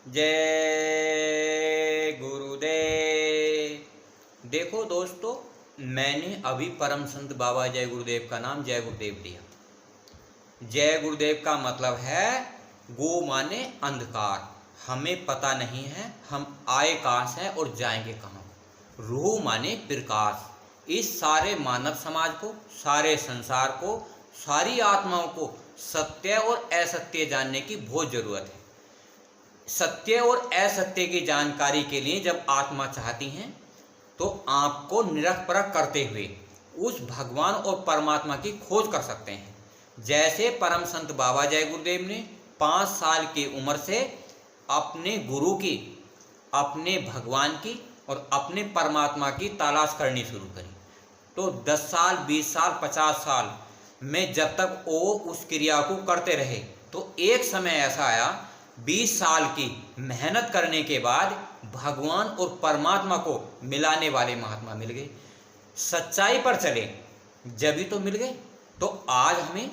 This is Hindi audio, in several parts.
जय गुरुदेव। देखो दोस्तों, मैंने अभी परम संत बाबा जय गुरुदेव का नाम जय गुरुदेव दिया। जय गुरुदेव का मतलब है गो माने अंधकार। हमें पता नहीं है हम आए कहाँ से और जाएंगे कहाँ। रूह माने प्रकाश। इस सारे मानव समाज को, सारे संसार को, सारी आत्माओं को सत्य और असत्य जानने की बहुत जरूरत है। सत्य और असत्य की जानकारी के लिए जब आत्मा चाहती हैं तो आपको निरख परख करते हुए उस भगवान और परमात्मा की खोज कर सकते हैं। जैसे परम संत बाबा जय गुरुदेव ने 5 साल की उम्र से अपने गुरु की, अपने भगवान की और अपने परमात्मा की तलाश करनी शुरू करी, तो 10 साल, 20 साल, 50 साल में जब तक वो उस क्रिया को करते रहे, तो एक समय ऐसा आया 20 साल की मेहनत करने के बाद भगवान और परमात्मा को मिलाने वाले महात्मा मिल गए। सच्चाई पर चले जब ही तो मिल गए। तो आज हमें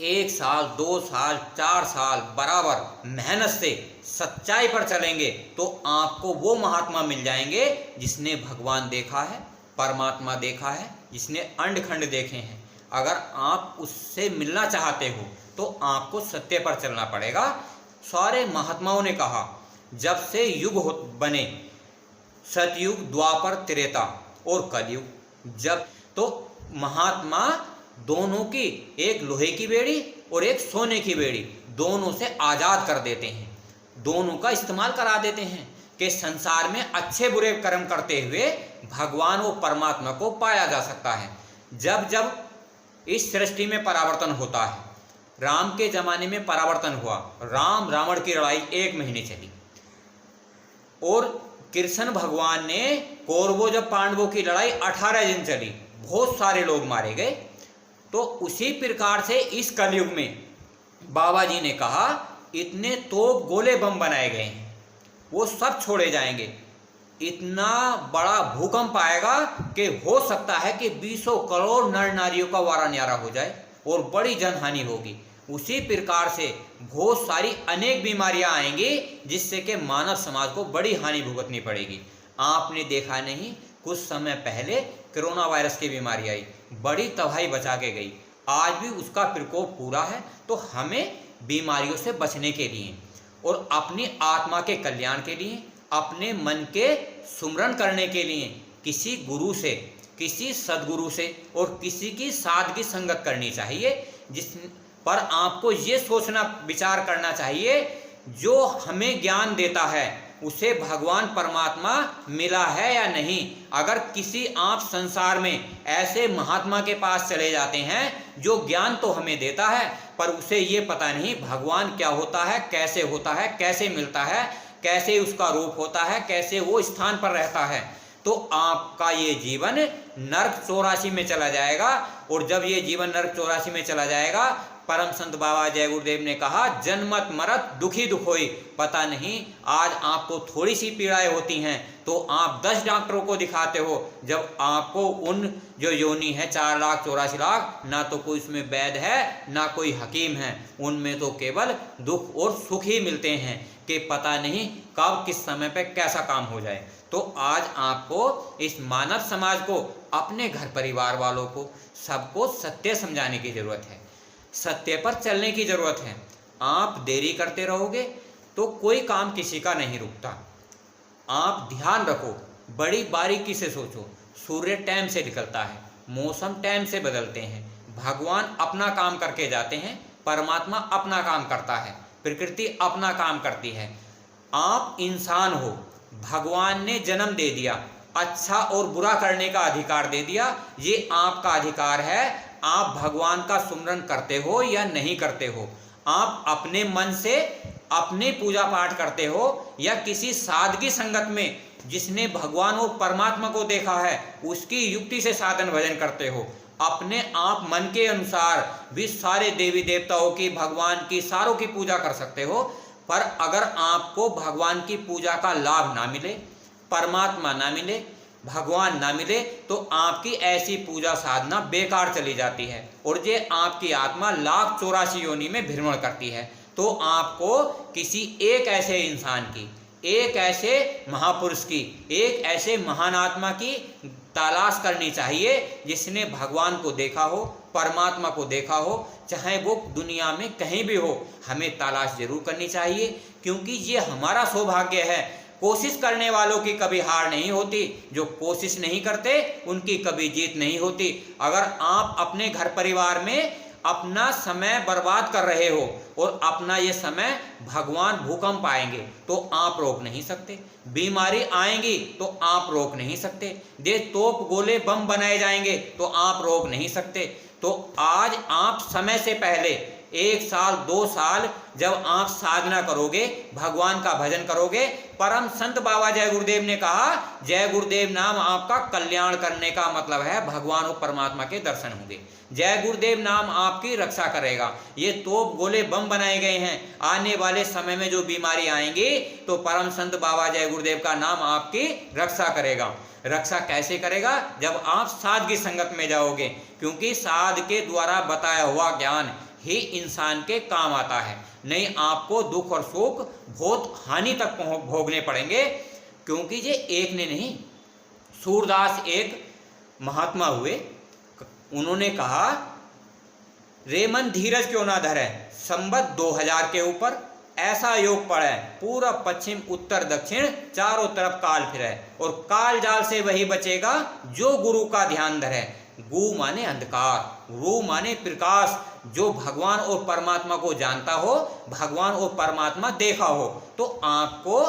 1 साल, 2 साल, 4 साल बराबर मेहनत से सच्चाई पर चलेंगे तो आपको वो महात्मा मिल जाएंगे जिसने भगवान देखा है, परमात्मा देखा है, जिसने अंड खंड देखे हैं। अगर आप उससे मिलना चाहते हो तो आपको सत्य पर चलना पड़ेगा। सारे महात्माओं ने कहा जब से युग बने, सतयुग, द्वापर, त्रेता और कलयुग, जब तो महात्मा दोनों की, एक लोहे की बेड़ी और एक सोने की बेड़ी, दोनों से आज़ाद कर देते हैं, दोनों का इस्तेमाल करा देते हैं कि संसार में अच्छे बुरे कर्म करते हुए भगवान और परमात्मा को पाया जा सकता है। जब जब इस सृष्टि में परावर्तन होता है, राम के जमाने में परावर्तन हुआ, राम रावण की लड़ाई 1 महीने चली और कृष्ण भगवान ने कौरवों जब पांडवों की लड़ाई 18 दिन चली, बहुत सारे लोग मारे गए। तो उसी प्रकार से इस कलयुग में बाबा जी ने कहा इतने तोप गोले बम बनाए गए हैं, वो सब छोड़े जाएंगे। इतना बड़ा भूकंप आएगा कि हो सकता है कि 20 करोड़ नर नारियों का वारा न्यारा हो जाए और बड़ी जनहानि होगी। उसी प्रकार से बहुत सारी अनेक बीमारियां आएंगी जिससे कि मानव समाज को बड़ी हानि भुगतनी पड़ेगी। आपने देखा नहीं, कुछ समय पहले कोरोना वायरस की बीमारी आई, बड़ी तबाही बचा के गई। आज भी उसका प्रकोप पूरा है। तो हमें बीमारियों से बचने के लिए और अपनी आत्मा के कल्याण के लिए, अपने मन के सुमरन करने के लिए किसी गुरु से, किसी सदगुरु से और किसी की सादगी संगत करनी चाहिए, जिस पर आपको ये सोचना विचार करना चाहिए जो हमें ज्ञान देता है उसे भगवान परमात्मा मिला है या नहीं। अगर किसी आप संसार में ऐसे महात्मा के पास चले जाते हैं जो ज्ञान तो हमें देता है पर उसे ये पता नहीं भगवान क्या होता है, कैसे होता है, कैसे मिलता है, कैसे उसका रूप होता है, कैसे वो स्थान पर रहता है, तो आपका ये जीवन नरक 84 में चला जाएगा। और जब ये जीवन नरक 84 में चला जाएगा, परम संत बाबा जय गुरुदेव ने कहा जन्मत मरत दुखी दुख होई। पता नहीं आज आपको थोड़ी सी पीड़ाएं होती हैं तो आप 10 डॉक्टरों को दिखाते हो, जब आपको उन जो योनि है 4,84,00,000, ना तो कोई उसमें वैद्य है ना कोई हकीम है, उनमें तो केवल दुख और सुख ही मिलते हैं कि पता नहीं कब किस समय पे कैसा काम हो जाए। तो आज आपको इस मानव समाज को, अपने घर परिवार वालों को, सबको सत्य समझाने की जरूरत है, सत्य पर चलने की जरूरत है। आप देरी करते रहोगे तो कोई काम किसी का नहीं रुकता। आप ध्यान रखो, बड़ी बारीकी से सोचो। सूर्य टाइम से निकलता है, मौसम टाइम से बदलते हैं, भगवान अपना काम करके जाते हैं, परमात्मा अपना काम करता है, प्रकृति अपना काम करती है। आप इंसान हो, भगवान ने जन्म दे दिया, अच्छा और बुरा करने का अधिकार दे दिया, ये आपका अधिकार है। आप भगवान का सुमरन करते हो या नहीं करते हो, आप अपने मन से अपने पूजा पाठ करते हो या किसी सादगी संगत में जिसने भगवान और परमात्मा को देखा है उसकी युक्ति से साधन भजन करते हो। अपने आप मन के अनुसार भी सारे देवी देवताओं की, भगवान की, सारों की पूजा कर सकते हो। पर अगर आपको भगवान की पूजा का लाभ ना मिले, परमात्मा ना मिले, भगवान ना मिले, तो आपकी ऐसी पूजा साधना बेकार चली जाती है और ये आपकी आत्मा 1,84,00,000 योनि में भ्रमण करती है। तो आपको किसी एक ऐसे इंसान की, एक ऐसे महापुरुष की, एक ऐसे महान आत्मा की तलाश करनी चाहिए जिसने भगवान को देखा हो, परमात्मा को देखा हो, चाहे वो दुनिया में कहीं भी हो। हमें तलाश जरूर करनी चाहिए, क्योंकि ये हमारा सौभाग्य है। कोशिश करने वालों की कभी हार नहीं होती, जो कोशिश नहीं करते उनकी कभी जीत नहीं होती। अगर आप अपने घर परिवार में अपना समय बर्बाद कर रहे हो और अपना ये समय भगवान भूकंप आएंगे तो आप रोक नहीं सकते, बीमारी आएंगी तो आप रोक नहीं सकते, तोप गोले बम बनाए जाएंगे तो आप रोक नहीं सकते। तो आज आप समय से पहले 1 साल 2 साल जब आप साधना करोगे, भगवान का भजन करोगे, परम संत बाबा जय गुरुदेव ने कहा, जय गुरुदेव नाम आपका कल्याण करने का मतलब है भगवान और परमात्मा के दर्शन होंगे। जय गुरुदेव नाम आपकी रक्षा करेगा। ये तोप गोले बम बनाए गए हैं, आने वाले समय में जो बीमारी आएंगी तो परम संत बाबा जय गुरुदेव का नाम आपकी रक्षा करेगा। रक्षा कैसे करेगा? जब आप साध की संगत में जाओगे, क्योंकि साध के द्वारा बताया हुआ ज्ञान ही इंसान के काम आता है। नहीं आपको दुख और सुख बहुत हानि तक भोगने पड़ेंगे, क्योंकि ये एक ने नहीं, सूरदास एक महात्मा हुए, उन्होंने कहा, रे मन धीरज क्यों ना धरे, संबत 2000 के ऊपर ऐसा योग पड़े, पूरब पश्चिम उत्तर दक्षिण चारों तरफ काल फिरे, और काल जाल से वही बचेगा जो गुरु का ध्यान धरे। गु माने अंधकार, रू माने प्रकाश। जो भगवान और परमात्मा को जानता हो, भगवान और परमात्मा देखा हो, तो आपको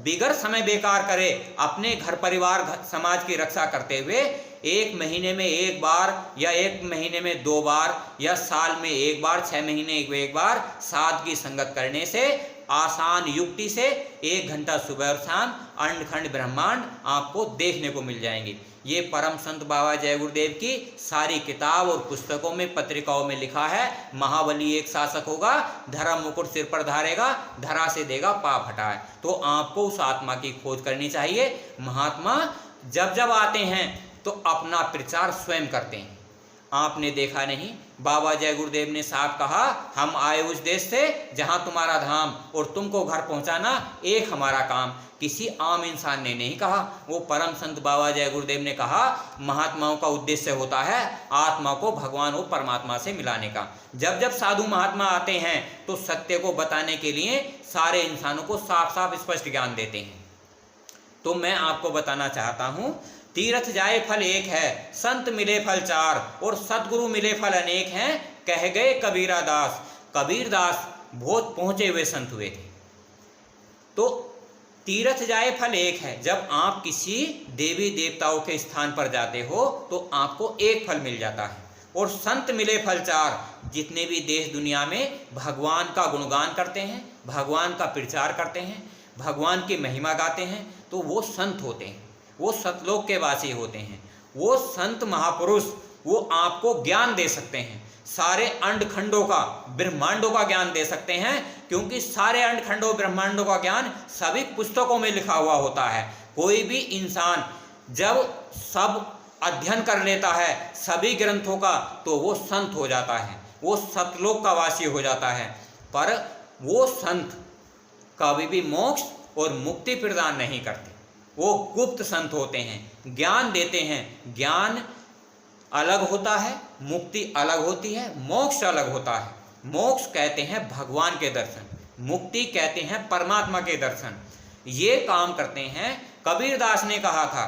बिगर समय बेकार करे अपने घर परिवार समाज की रक्षा करते हुए 1 महीने में 1 बार या 1 महीने में 2 बार या साल में 1 बार, 6 महीने 1 बार साध की संगत करने से, आसान युक्ति से 1 घंटा सुबह और शाम अंडखंड ब्रह्मांड आपको देखने को मिल जाएंगे। ये परम संत बाबा जय गुरुदेव की सारी किताब और पुस्तकों में, पत्रिकाओं में लिखा है। महाबली एक शासक होगा, धर्म मुकुट सिर पर धारेगा, धरा से देगा पाप हटाए। तो आपको उस आत्मा की खोज करनी चाहिए। महात्मा जब जब आते हैं तो अपना प्रचार स्वयं करते हैं। आपने देखा नहीं, बाबा जय गुरुदेव ने साफ कहा, हम आए उस देश से जहां तुम्हारा धाम, और तुमको घर पहुंचाना एक हमारा काम। किसी आम इंसान ने नहीं कहा, वो परम संत बाबा जय गुरुदेव ने कहा। महात्माओं का उद्देश्य होता है आत्मा को भगवान और परमात्मा से मिलाने का। जब जब साधु महात्मा आते हैं तो सत्य को बताने के लिए सारे इंसानों को साफ साफ स्पष्ट ज्ञान देते हैं। तो मैं आपको बताना चाहता हूँ, तीर्थ जाए फल एक है, संत मिले फल 4, और सतगुरु मिले फल अनेक हैं, कह गए कबीरा दास। कबीर दास बहुत पहुंचे हुए संत हुए थे। तो तीर्थ जाए फल एक है, जब आप किसी देवी देवताओं के स्थान पर जाते हो तो आपको एक फल मिल जाता है, और संत मिले फल 4। जितने भी देश दुनिया में भगवान का गुणगान करते हैं, भगवान का प्रचार करते हैं, भगवान की महिमा गाते हैं, तो वो संत होते हैं, वो सतलोक के वासी होते हैं। वो संत महापुरुष वो आपको ज्ञान दे सकते हैं, सारे अंडखंडों का, ब्रह्मांडों का ज्ञान दे सकते हैं, क्योंकि सारे अंडखंडों ब्रह्मांडों का ज्ञान सभी पुस्तकों में लिखा हुआ होता है। कोई भी इंसान जब सब अध्ययन कर लेता है सभी ग्रंथों का, तो वो संत हो जाता है, वो सतलोक का वासी हो जाता है। पर वो संत कभी भी मोक्ष और मुक्ति प्रदान नहीं करते, वो गुप्त संत होते हैं, ज्ञान देते हैं। ज्ञान अलग होता है, मुक्ति अलग होती है, मोक्ष अलग होता है। मोक्ष कहते हैं भगवान के दर्शन, मुक्ति कहते हैं परमात्मा के दर्शन। ये काम करते हैं। कबीरदास ने कहा था,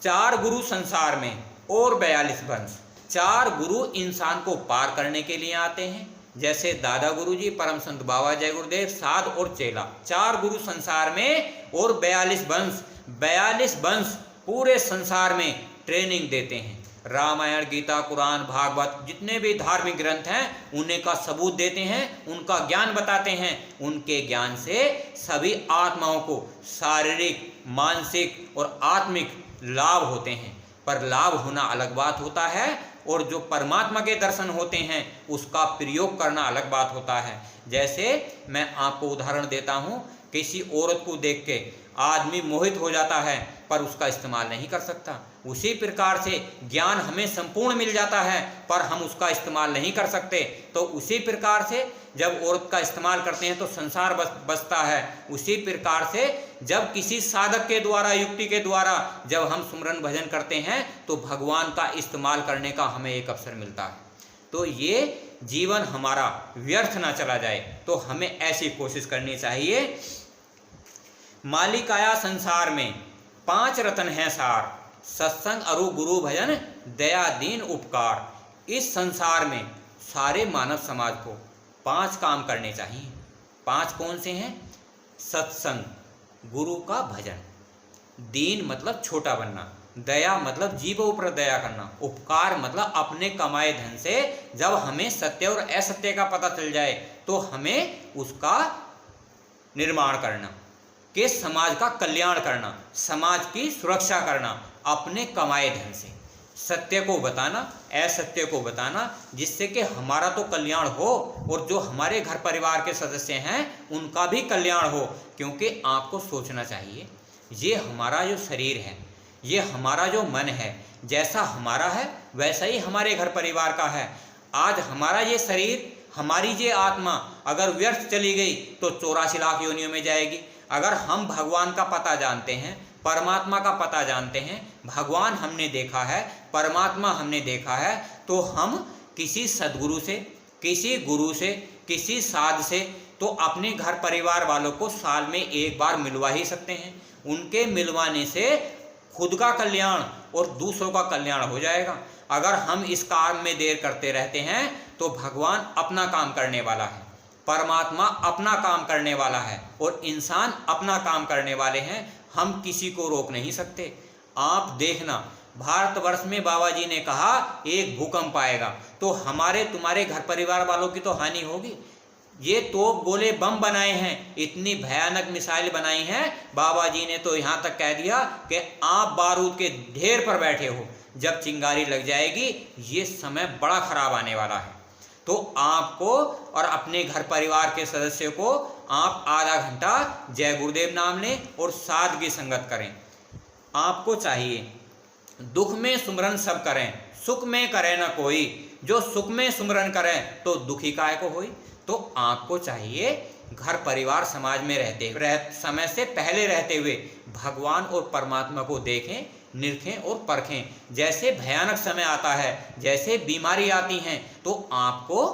4 गुरु संसार में और 42 वंश। 4 गुरु इंसान को पार करने के लिए आते हैं, जैसे दादा गुरु जी, परम संत बाबा जय गुरुदेव, साध और चेला। 4 गुरु संसार में और 42 वंश। 42 वंश पूरे संसार में ट्रेनिंग देते हैं। रामायण, गीता, कुरान, भागवत, जितने भी धार्मिक ग्रंथ हैं उन्हें का सबूत देते हैं, उनका ज्ञान बताते हैं। उनके ज्ञान से सभी आत्माओं को शारीरिक, मानसिक और आत्मिक लाभ होते हैं। पर लाभ होना अलग बात होता है, और जो परमात्मा के दर्शन होते हैं उसका प्रयोग करना अलग बात होता है। जैसे मैं आपको उदाहरण देता हूँ, किसी औरत को देख के आदमी मोहित हो जाता है, पर उसका इस्तेमाल नहीं कर सकता। उसी प्रकार से ज्ञान हमें संपूर्ण मिल जाता है पर हम उसका इस्तेमाल नहीं कर सकते। तो उसी प्रकार से जब औरत का इस्तेमाल करते हैं तो संसार बसता है। उसी प्रकार से जब किसी साधक के द्वारा, युक्ति के द्वारा जब हम सुमरन भजन करते हैं तो भगवान का इस्तेमाल करने का हमें एक अवसर मिलता है। तो ये जीवन हमारा व्यर्थ ना चला जाए, तो हमें ऐसी कोशिश करनी चाहिए। मालिकाया संसार में 5 रत्न हैं सार, सत्संग अरु गुरु भजन दया दीन उपकार। इस संसार में सारे मानव समाज को 5 काम करने चाहिए। 5 कौन से हैं? सत्संग, गुरु का भजन, दीन मतलब छोटा बनना, दया मतलब जीवों पर दया करना, उपकार मतलब अपने कमाए धन से जब हमें सत्य और असत्य का पता चल जाए तो हमें उसका निर्माण करना, कि समाज का कल्याण करना, समाज की सुरक्षा करना, अपने कमाए धन से सत्य को बताना, असत्य को बताना, जिससे कि हमारा तो कल्याण हो और जो हमारे घर परिवार के सदस्य हैं उनका भी कल्याण हो। क्योंकि आपको सोचना चाहिए, ये हमारा जो शरीर है, ये हमारा जो मन है, जैसा हमारा है वैसा ही हमारे घर परिवार का है। आज हमारा ये शरीर, हमारी ये आत्मा अगर व्यर्थ चली गई तो 84 लाख योनियों में जाएगी। अगर हम भगवान का पता जानते हैं, परमात्मा का पता जानते हैं, भगवान हमने देखा है, परमात्मा हमने देखा है, तो हम किसी सद्गुरु से, किसी गुरु से, किसी साध से तो अपने घर परिवार वालों को साल में एक बार मिलवा ही सकते हैं। उनके मिलवाने से खुद का कल्याण और दूसरों का कल्याण हो जाएगा। अगर हम इस काम में देर करते रहते हैं तो भगवान अपना काम करने वाला है, परमात्मा अपना काम करने वाला है और इंसान अपना काम करने वाले हैं। हम किसी को रोक नहीं सकते। आप देखना, भारतवर्ष में बाबा जी ने कहा एक भूकंप आएगा तो हमारे तुम्हारे घर परिवार वालों की तो हानि होगी। ये तोप गोले बम बनाए हैं, इतनी भयानक मिसाइल बनाई हैं, बाबा जी ने तो यहाँ तक कह दिया कि आप बारूद के ढेर पर बैठे हो, जब चिंगारी लग जाएगी ये समय बड़ा खराब आने वाला है। तो आपको और अपने घर परिवार के सदस्य को आप आधा घंटा जय गुरुदेव नाम लें और सादगी संगत करें। आपको चाहिए दुख में सुमरन सब करें, सुख में करे न कोई, जो सुख में सुमरन करें तो दुखी काहे को होई। तो आपको चाहिए घर परिवार समाज में समय से पहले रहते हुए भगवान और परमात्मा को देखें, निरखें और परखें। जैसे भयानक समय आता है, जैसे बीमारी आती हैं, तो आपको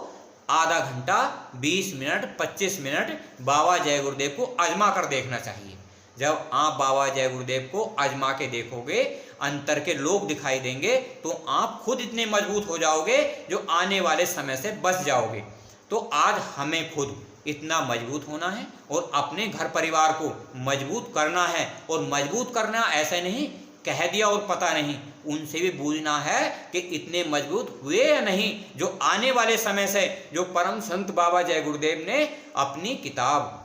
आधा घंटा, 20 मिनट, 25 मिनट बाबा जय गुरुदेव को आजमा कर देखना चाहिए। जब आप बाबा जय गुरुदेव को आजमा के देखोगे, अंतर के लोग दिखाई देंगे, तो आप खुद इतने मजबूत हो जाओगे जो आने वाले समय से बच जाओगे। तो आज हमें खुद इतना मजबूत होना है और अपने घर परिवार को मजबूत करना है। और मजबूत करना ऐसे नहीं कह दिया और पता नहीं, उनसे भी पूछना है कि इतने मजबूत हुए या नहीं, जो आने वाले समय से, जो परम संत बाबा जय गुरुदेव ने अपनी किताब,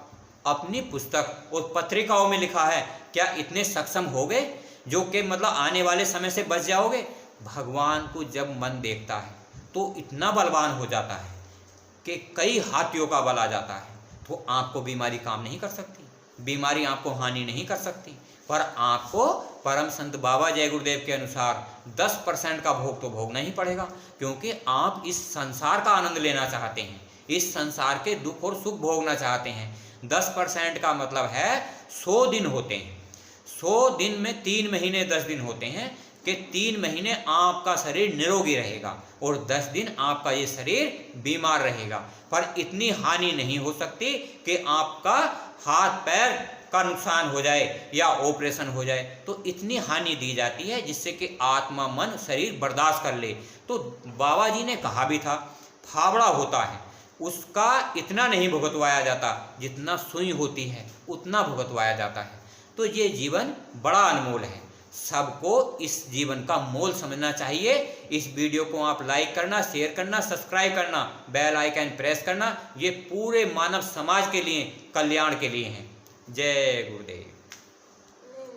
अपनी पुस्तक और पत्रिकाओं में लिखा है, क्या इतने सक्षम हो गए जो कि मतलब आने वाले समय से बच जाओगे। भगवान को जब मन देखता है तो इतना बलवान हो जाता है कि कई हाथियों का बल आ जाता है। तो आपको बीमारी काम नहीं कर सकती, बीमारी आपको हानि नहीं कर सकती, पर आपको परम संत बाबा जय गुरुदेव के अनुसार 10% का भोग तो भोगना ही पड़ेगा। क्योंकि आप इस संसार का आनंद लेना चाहते हैं, इस संसार के दुख और सुख भोगना चाहते हैं। 10% का मतलब है 100 दिन होते हैं। 100 दिन में 3 महीने 10 दिन होते हैं, कि 3 महीने आपका शरीर निरोगी रहेगा और 10 दिन आपका ये शरीर बीमार रहेगा। पर इतनी हानि नहीं हो सकती कि आपका हाथ पैर का नुकसान हो जाए या ऑपरेशन हो जाए। तो इतनी हानि दी जाती है जिससे कि आत्मा मन शरीर बर्दाश्त कर ले। तो बाबा जी ने कहा भी था, फावड़ा होता है उसका इतना नहीं भुगतवाया जाता, जितना सुई होती है उतना भुगतवाया जाता है। तो ये जीवन बड़ा अनमोल है, सबको इस जीवन का मोल समझना चाहिए। इस वीडियो को आप लाइक करना, शेयर करना, सब्सक्राइब करना, बेल आइकन प्रेस करना। ये पूरे मानव समाज के लिए, कल्याण के लिए हैं। जय गुरुदेव।